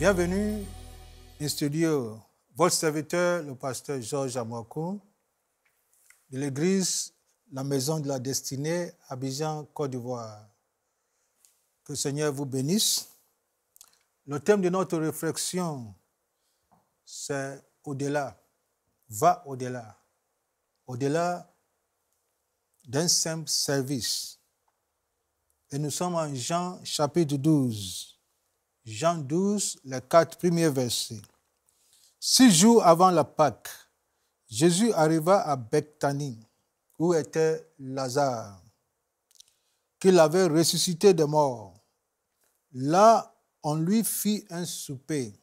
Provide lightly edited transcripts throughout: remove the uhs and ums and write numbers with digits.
Bienvenue in studio. Votre serviteur, le pasteur Georges Amouakou, de l'église La Maison de la Destinée, Abidjan, Côte d'Ivoire. Que le Seigneur vous bénisse. Le thème de notre réflexion, c'est au-delà. Va au-delà. Au-delà d'un simple service. Et nous sommes en Jean chapitre 12. Jean 12, les 4 premiers versets. 6 jours avant la Pâque, Jésus arriva à Bethanie, où était Lazare, qu'il avait ressuscité des morts. Là, on lui fit un souper.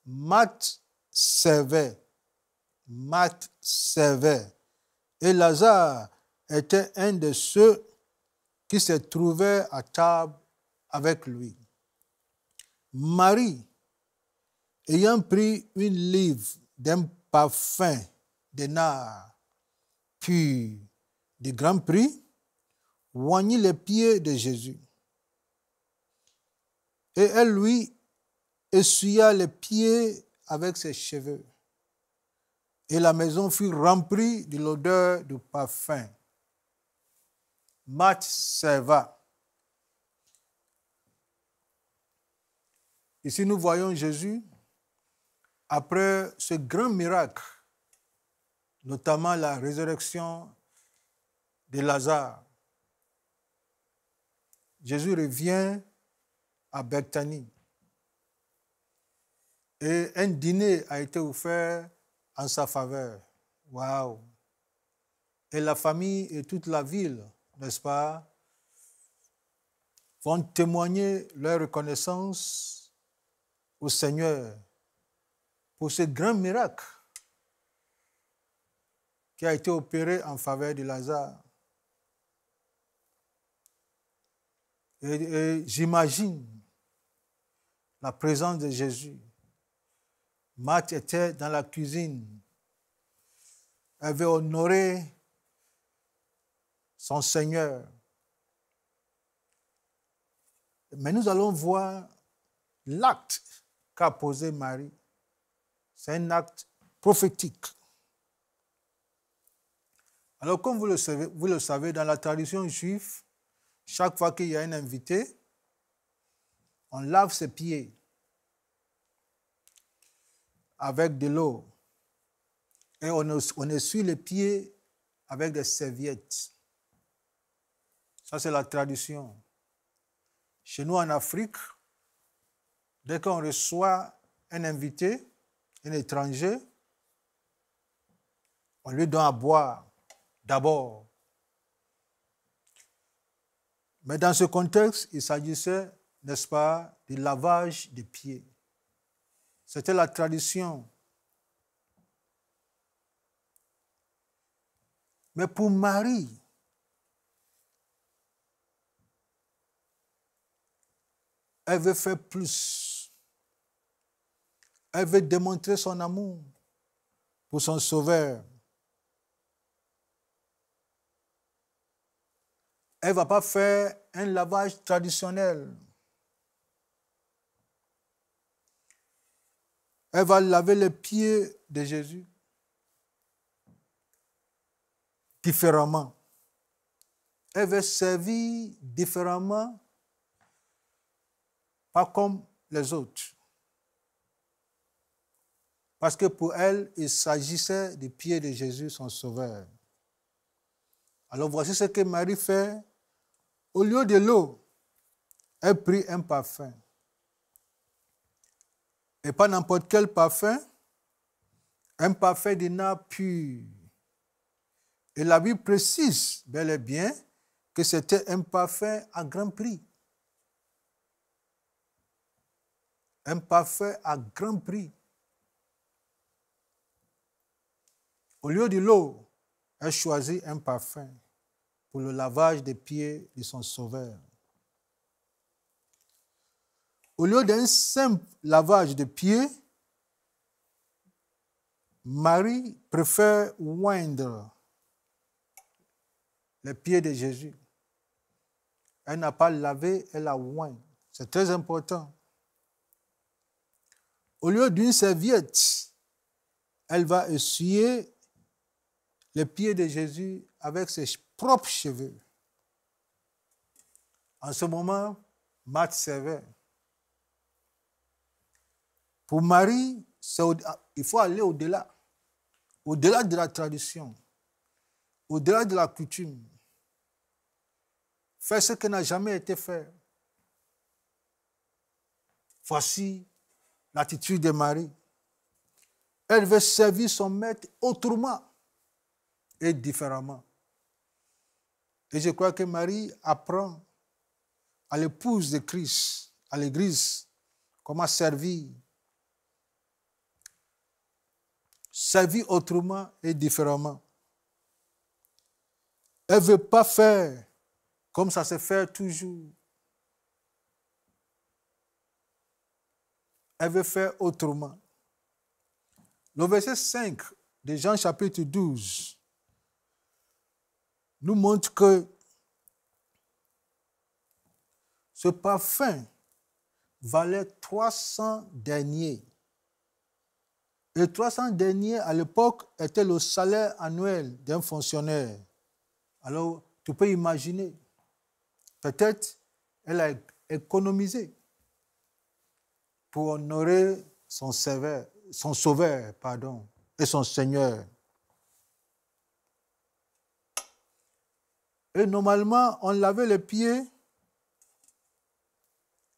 Marthe servait. Et Lazare était un de ceux qui se trouvaient à table avec lui. Marie, ayant pris une livre d'un parfum de nard pur de grand prix, oignit les pieds de Jésus. Et elle lui essuya les pieds avec ses cheveux. Et la maison fut remplie de l'odeur du parfum. Marthe serva. Ici, nous voyons Jésus, après ce grand miracle, notamment la résurrection de Lazare. Jésus revient à Bethanie. Et un dîner a été offert en sa faveur. Waouh! Et la famille et toute la ville, n'est-ce pas, vont témoigner leur reconnaissance au Seigneur pour ce grand miracle qui a été opéré en faveur de Lazare. Et j'imagine la présence de Jésus. Marthe était dans la cuisine. Elle avait honoré son Seigneur. Mais nous allons voir l'acte qu'a posé Marie. C'est un acte prophétique. Alors, comme vous le savez, dans la tradition juive, chaque fois qu'il y a un invité, on lave ses pieds avec de l'eau et on essuie les pieds avec des serviettes. Ça, c'est la tradition. Chez nous, en Afrique, dès qu'on reçoit un invité, un étranger, on lui donne à boire d'abord. Mais dans ce contexte, il s'agissait, n'est-ce pas, du lavage des pieds. C'était la tradition. Mais pour Marie, elle veut faire plus. Elle veut démontrer son amour pour son Sauveur. Elle ne va pas faire un lavage traditionnel. Elle va laver les pieds de Jésus différemment. Elle va servir différemment, pas comme les autres. Parce que pour elle, il s'agissait des pieds de Jésus, son Sauveur. Alors voici ce que Marie fait. Au lieu de l'eau, elle prit un parfum. Et pas n'importe quel parfum, un parfum de nard pur. Et la Bible précise bel et bien que c'était un parfum à grand prix. Un parfum à grand prix. Au lieu de l'eau, elle choisit un parfum pour le lavage des pieds de son Sauveur. Au lieu d'un simple lavage de pieds, Marie préfère oindre les pieds de Jésus. Elle n'a pas lavé, elle a oint. C'est très important. au lieu d'une serviette, elle va essuyer les pieds de Jésus avec ses propres cheveux. En ce moment, Marthe servait. Pour Marie, il faut aller au-delà de la tradition, au-delà de la coutume. Faire ce qui n'a jamais été fait. Voici l'attitude de Marie. Elle veut servir son maître autrement et différemment. Et je crois que Marie apprend à l'épouse de Christ, à l'Église, comment servir. Servir autrement et différemment. Elle ne veut pas faire comme ça se fait toujours. Elle veut faire autrement. Le verset 5 de Jean chapitre 12 nous montre que ce parfum valait 300 deniers. Et 300 deniers à l'époque était le salaire annuel d'un fonctionnaire. Alors, tu peux imaginer, peut-être elle a économisé pour honorer son sauveur, et son Seigneur. Et normalement, on lavait les pieds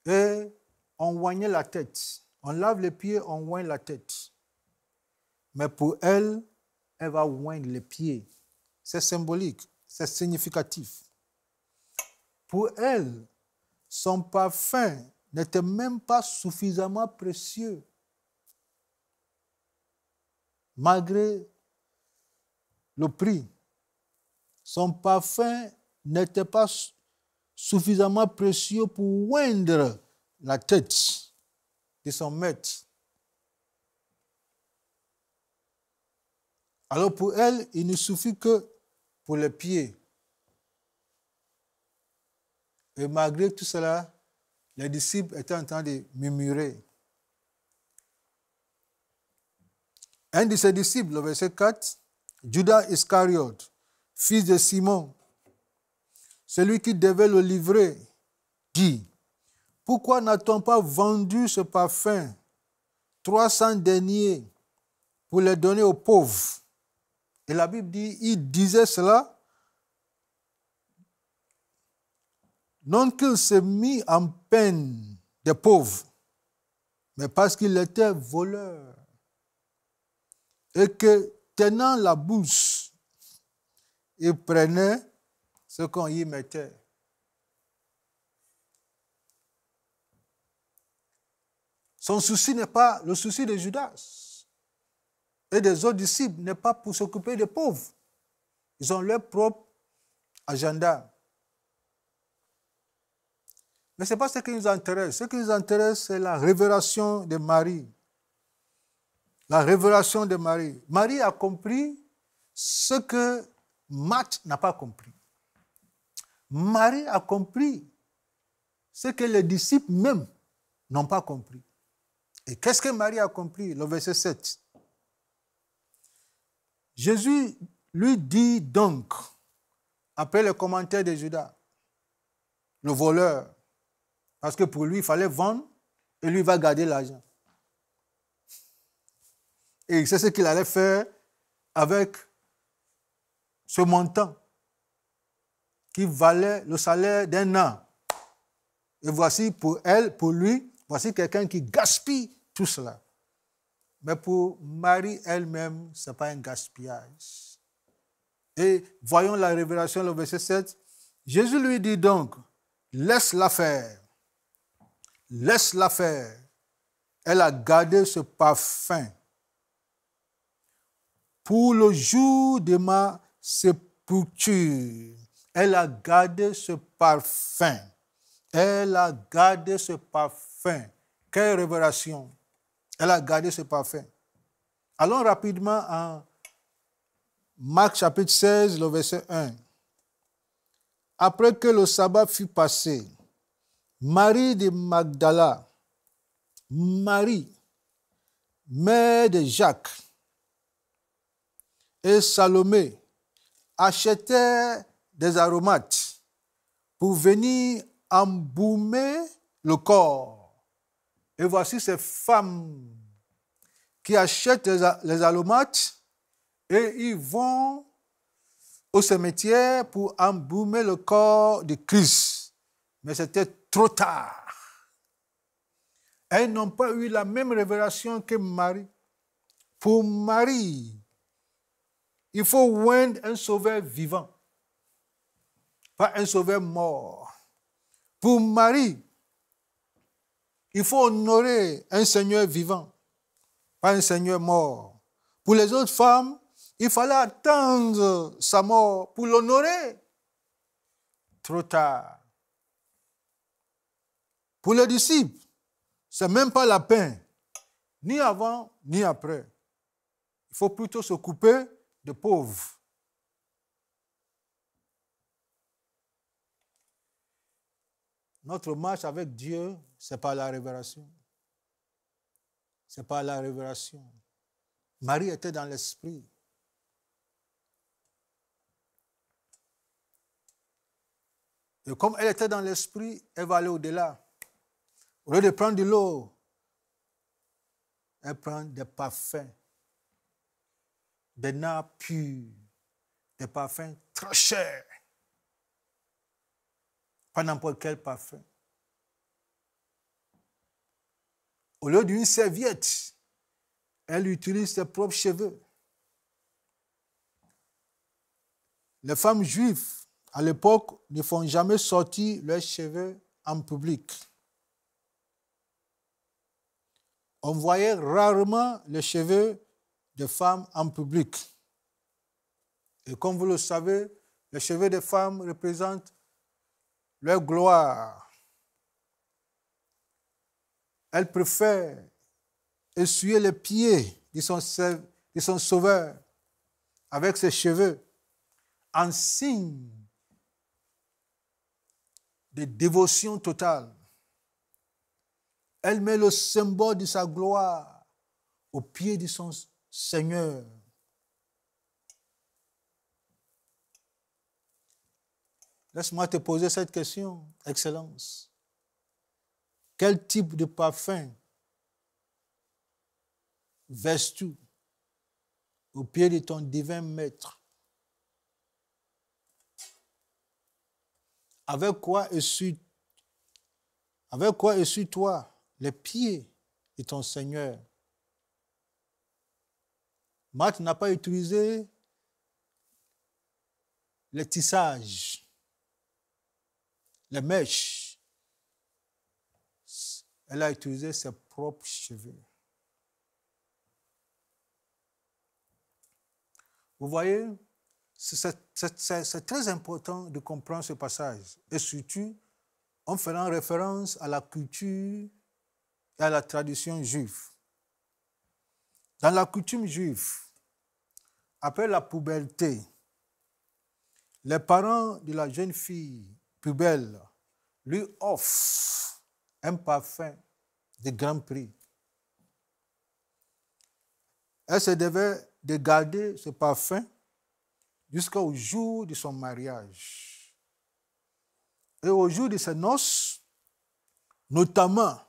et on oignait la tête. On lave les pieds, on oigne la tête. Mais pour elle, elle va oindre les pieds. C'est symbolique, c'est significatif. Pour elle, son parfum n'était même pas suffisamment précieux. Malgré le prix, son parfum n'était pas suffisamment précieux pour oindre la tête de son maître. Alors pour elle, il ne suffit que pour les pieds. Et malgré tout cela, les disciples étaient en train de murmurer. Un de ses disciples, le verset 4, Judas Iscariote, fils de Simon, celui qui devait le livrer, dit, « Pourquoi n'a-t-on pas vendu ce parfum, 300 deniers, pour les donner aux pauvres ?» Et la Bible dit, il disait cela, non qu'il s'est mis en peine des pauvres, mais parce qu'il était voleur. Et que, tenant la bourse, il prenait ce qu'on y mettait. Son souci n'est pas le souci de Judas et des autres disciples, n'est pas pour s'occuper des pauvres. Ils ont leur propre agenda. Mais ce n'est pas ce qui nous intéresse. Ce qui nous intéresse, c'est la révélation de Marie. La révélation de Marie. Marie a compris ce que Marthe n'a pas compris. Marie a compris ce que les disciples même n'ont pas compris. Et qu'est-ce que Marie a compris? Le verset 7. Jésus lui dit donc, après le commentaire de Judas, le voleur, parce que pour lui, il fallait vendre et lui va garder l'argent. Et c'est ce qu'il allait faire avec ce montant qui valait le salaire d'un an. Et voici pour elle, pour lui, voici quelqu'un qui gaspille tout cela. Mais pour Marie elle-même, ce n'est pas un gaspillage. Et voyons la révélation, le verset 7. Jésus lui dit donc, laisse-la faire. Laisse-la faire. Elle a gardé ce parfum pour le jour de ma sépulture. Elle a gardé ce parfum. Elle a gardé ce parfum. Quelle révélation! Elle a gardé ce parfum. Allons rapidement en Marc chapitre 16, le verset 1. Après que le sabbat fut passé, Marie de Magdala, Marie, mère de Jacques, et Salomé achetaient des aromates pour venir embaumer le corps. Et voici ces femmes qui achètent les aromates et ils vont au cimetière pour embaumer le corps de Christ. Mais c'était trop tard. Elles n'ont pas eu la même révélation que Marie. Pour Marie, il faut oindre un sauveur vivant, pas un sauveur mort. Pour Marie, il faut honorer un Seigneur vivant, pas un Seigneur mort. Pour les autres femmes, il fallait attendre sa mort pour l'honorer. Trop tard. Pour les disciples, ce n'est même pas la peine, ni avant, ni après. Il faut plutôt s'occuper de pauvres. Notre marche avec Dieu, c'est par la révélation. C'est par la révélation. Marie était dans l'esprit. Et comme elle était dans l'esprit, elle va aller au-delà. Au lieu de prendre de l'eau, elle prend des parfums, des nappes pures, des parfums très chers. Pas n'importe quel parfum. Au lieu d'une serviette, elle utilise ses propres cheveux. Les femmes juives, à l'époque, ne font jamais sortir leurs cheveux en public. On voyait rarement les cheveux des femmes en public. Et comme vous le savez, les cheveux des femmes représentent leur gloire. Elles préfèrent essuyer les pieds de son sauveur avec ses cheveux en signe de dévotion totale. Elle met le symbole de sa gloire au pied de son Seigneur. Laisse-moi te poser cette question, Excellence. Quel type de parfum verses-tu au pied de ton divin Maître? Avec quoi essuie-toi les pieds de ton Seigneur? Marthe n'a pas utilisé les tissages, les mèches. Elle a utilisé ses propres cheveux. Vous voyez, c'est très important de comprendre ce passage. Et surtout, en faisant référence à la culture et à la tradition juive. Dans la coutume juive, après la puberté, les parents de la jeune fille pubelle lui offrent un parfum de grand prix. Elle se devait de garder ce parfum jusqu'au jour de son mariage. Et au jour de ses noces, notamment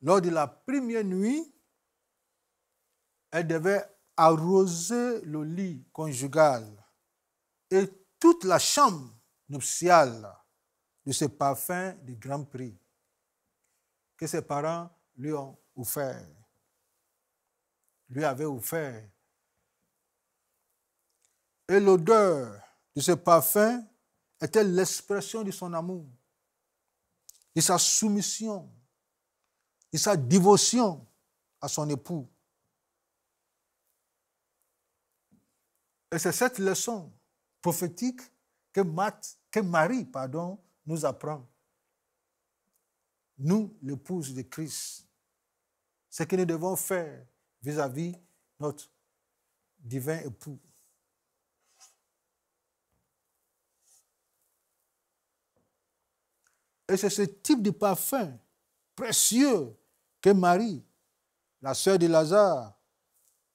lors de la première nuit, elle devait arroser le lit conjugal et toute la chambre nuptiale de ce parfum de grand prix que ses parents lui ont offert, lui avaient offert. Et l'odeur de ce parfum était l'expression de son amour, de sa soumission, de sa dévotion à son époux. Et c'est cette leçon prophétique que Marie nous apprend. Nous, l'épouse de Christ, ce que nous devons faire vis-à-vis notre divin époux. Et c'est ce type de parfum précieux que Marie la sœur de Lazare,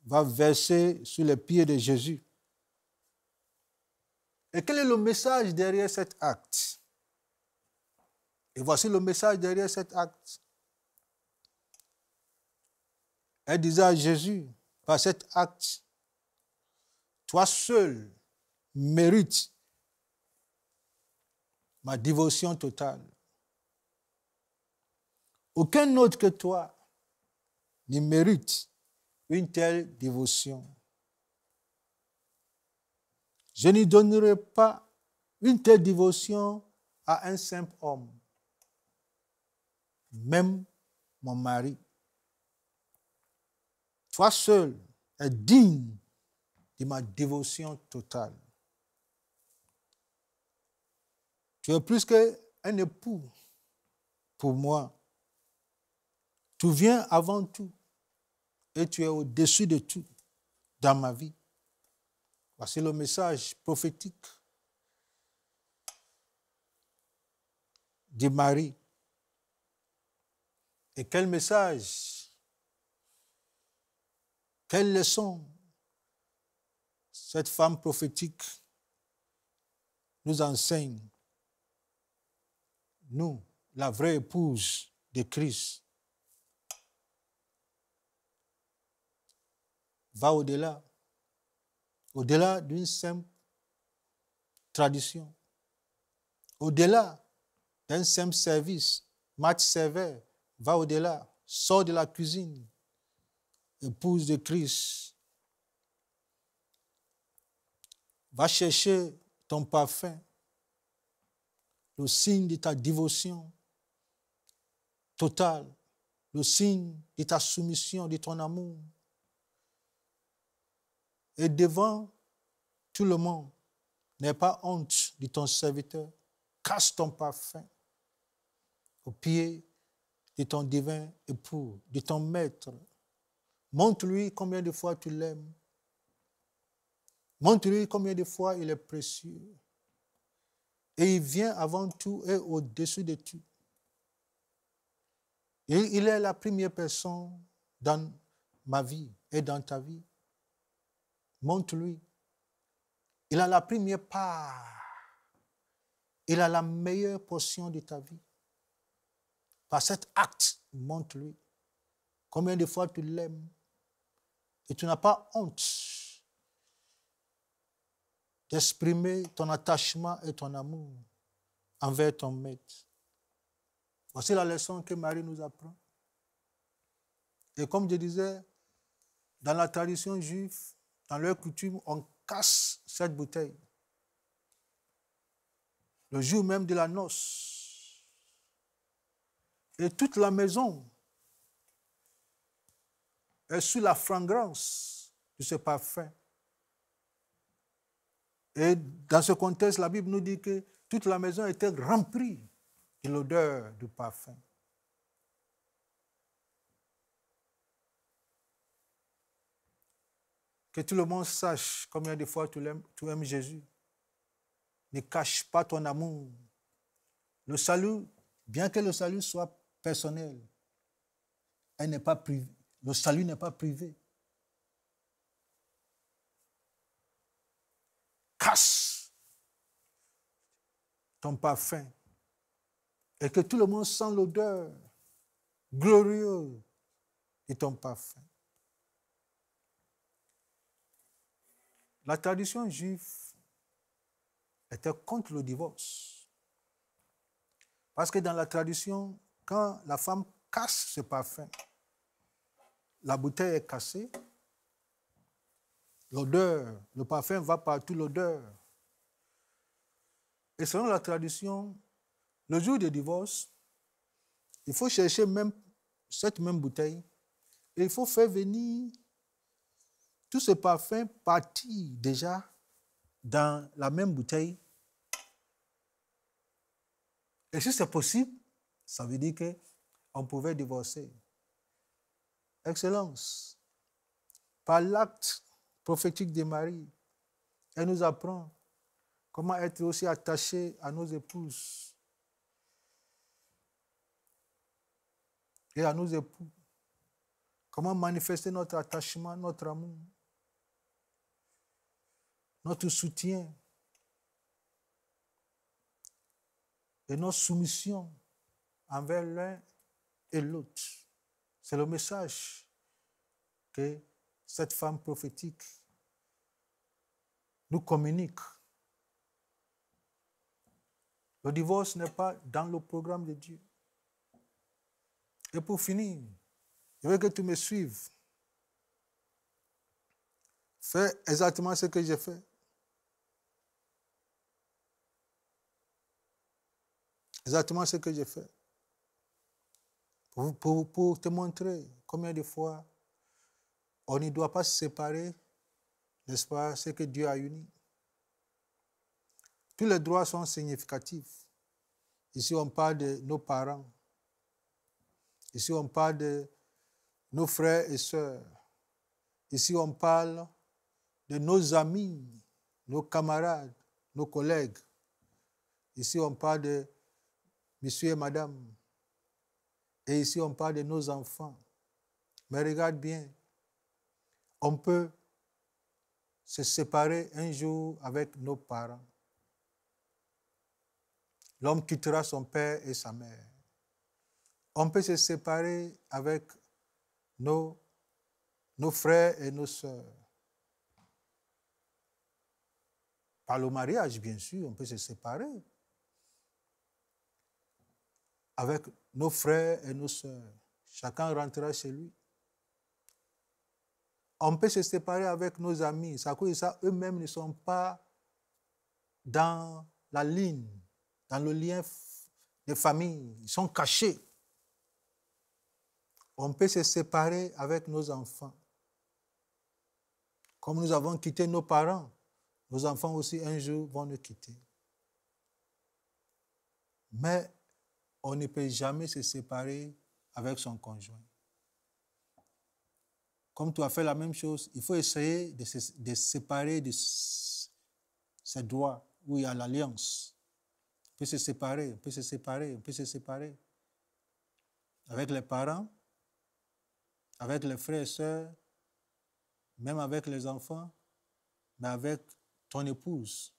va verser sur les pieds de Jésus. Et quel est le message derrière cet acte? Et voici le message derrière cet acte. Elle disait à Jésus, par cet acte, toi seul mérites ma dévotion totale. Aucun autre que toi ne mérite une telle dévotion. Je n'y donnerai pas une telle dévotion à un simple homme, même mon mari. Toi seul es digne de ma dévotion totale. Tu es plus qu'un époux pour moi. Tu viens avant tout et tu es au-dessus de tout dans ma vie. Voici le message prophétique de Marie. Et quel message, quelle leçon cette femme prophétique nous enseigne. Nous, la vraie épouse de Christ, va au-delà d'une simple tradition, au-delà d'un simple service, match serveur, va au-delà, sors de la cuisine, épouse de Christ, va chercher ton parfum, le signe de ta dévotion totale, le signe de ta soumission, de ton amour. Et devant tout le monde, n'aie pas honte de ton serviteur. Cache ton parfum aux pieds de ton divin époux, de ton maître. Montre-lui combien de fois tu l'aimes. Montre-lui combien de fois il est précieux. Et il vient avant tout et au-dessus de tout. Et il est la première personne dans ma vie et dans ta vie. Montre-lui. Il a la première part. Il a la meilleure portion de ta vie. Par cet acte, montre-lui combien de fois tu l'aimes. Et tu n'as pas honte d'exprimer ton attachement et ton amour envers ton maître. Voici la leçon que Marie nous apprend. Et comme je disais, dans la tradition juive, dans leur coutume, on casse cette bouteille. Le jour même de la noce. Et toute la maison est sous la fragrance de ce parfum. Et dans ce contexte, la Bible nous dit que toute la maison était remplie de l'odeur du parfum. Que tout le monde sache combien de fois tu aimes Jésus. Ne cache pas ton amour. Le salut, bien que le salut soit personnel, elle n'est pas privée. Le salut n'est pas privé. Cache ton parfum et que tout le monde sent l'odeur glorieuse de ton parfum. La tradition juive était contre le divorce. Parce que dans la tradition, quand la femme casse ce parfum, la bouteille est cassée, l'odeur, le parfum va partout, l'odeur. Et selon la tradition, le jour du divorce, il faut chercher même cette même bouteille et il faut faire venir tout ce parfum parti déjà dans la même bouteille. Et si c'est possible, ça veut dire qu'on pouvait divorcer. Excellence, par l'acte prophétique de Marie, elle nous apprend comment être aussi attaché à nos épouses et à nos époux. Comment manifester notre attachement, notre amour, notre soutien et notre soumission envers l'un et l'autre. C'est le message que cette femme prophétique nous communique. Le divorce n'est pas dans le programme de Dieu. Et pour finir, je veux que tu me suives. Fais exactement ce que j'ai fait. Exactement ce que j'ai fait. Pour te montrer combien de fois on ne doit pas se séparer, n'est-ce pas, ce que Dieu a uni. Tous les droits sont significatifs. Ici, on parle de nos parents. Ici, on parle de nos frères et sœurs. Ici, on parle de nos amis, nos camarades, nos collègues. Ici, on parle de monsieur et madame. Et ici, on parle de nos enfants. Mais regarde bien, on peut se séparer un jour avec nos parents. L'homme quittera son père et sa mère. On peut se séparer avec nos frères et nos sœurs. Par le mariage, bien sûr, on peut se séparer avec nos frères et nos sœurs. Chacun rentrera chez lui. On peut se séparer avec nos amis. C'est à cause de ça, eux-mêmes ne sont pas dans la ligne, dans le lien de famille. Ils sont cachés. On peut se séparer avec nos enfants. Comme nous avons quitté nos parents, nos enfants aussi un jour vont nous quitter. Mais on ne peut jamais se séparer avec son conjoint. Comme tu as fait la même chose, il faut essayer de se séparer de ces droits où il y a l'alliance. On peut se séparer, on peut se séparer, on peut se séparer. Avec les parents, avec les frères et sœurs, même avec les enfants, mais avec ton épouse.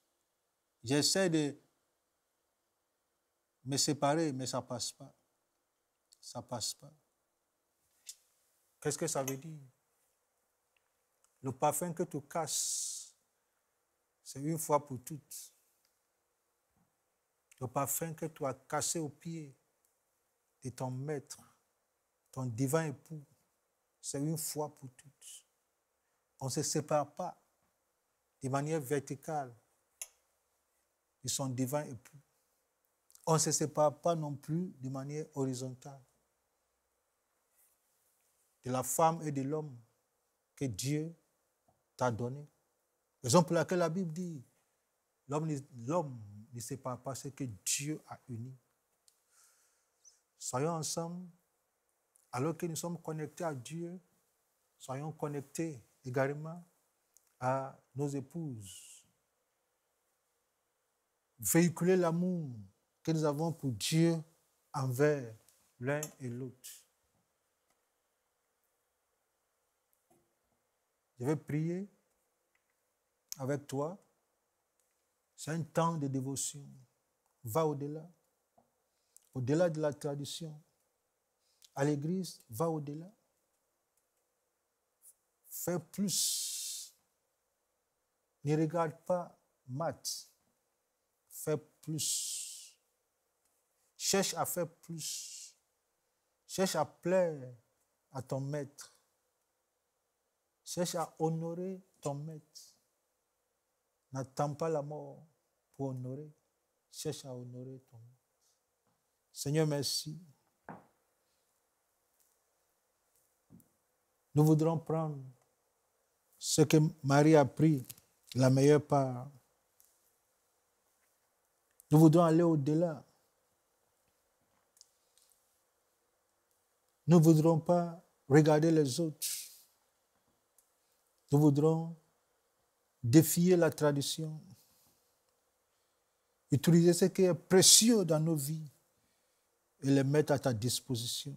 J'essaie de me séparer, mais ça ne passe pas. Ça ne passe pas. Qu'est-ce que ça veut dire? Le parfum que tu casses, c'est une fois pour toutes. Le parfum que tu as cassé au pied de ton maître, ton divin époux, c'est une fois pour toutes. On ne se sépare pas de manière verticale de son divin époux. On ne se sépare pas non plus de manière horizontale de la femme et de l'homme que Dieu t'a donné. Raison pour laquelle la Bible dit l'homme ne sépare pas ce que Dieu a uni. Soyons ensemble, alors que nous sommes connectés à Dieu, soyons connectés également à nos épouses. Véhiculer l'amour que nous avons pour Dieu envers l'un et l'autre. Je vais prier avec toi. C'est un temps de dévotion. Va au-delà. Au-delà de la tradition. À l'église, va au-delà. Fais plus. Ne regarde pas Matt. Fais plus. Cherche à faire plus. Cherche à plaire à ton maître. Cherche à honorer ton maître. N'attends pas la mort pour honorer. Cherche à honorer ton maître. Seigneur, merci. Nous voudrons prendre ce que Marie a pris, la meilleure part. Nous voudrons aller au-delà. Nous ne voudrons pas regarder les autres. Nous voudrons défier la tradition. Utiliser ce qui est précieux dans nos vies et les mettre à ta disposition.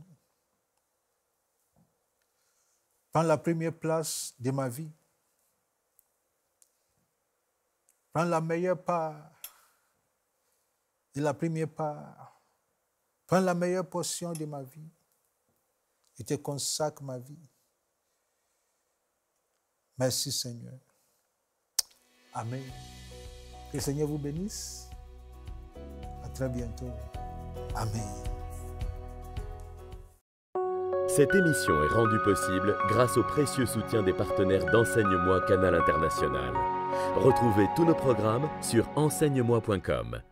Prends la première place de ma vie. Prends la meilleure part et la première part. Prends la meilleure portion de ma vie et te consacre ma vie. Merci Seigneur. Amen. Que le Seigneur vous bénisse. À très bientôt. Amen. Cette émission est rendue possible grâce au précieux soutien des partenaires d'Enseigne-moi Canal International. Retrouvez tous nos programmes sur enseigne-moi.com.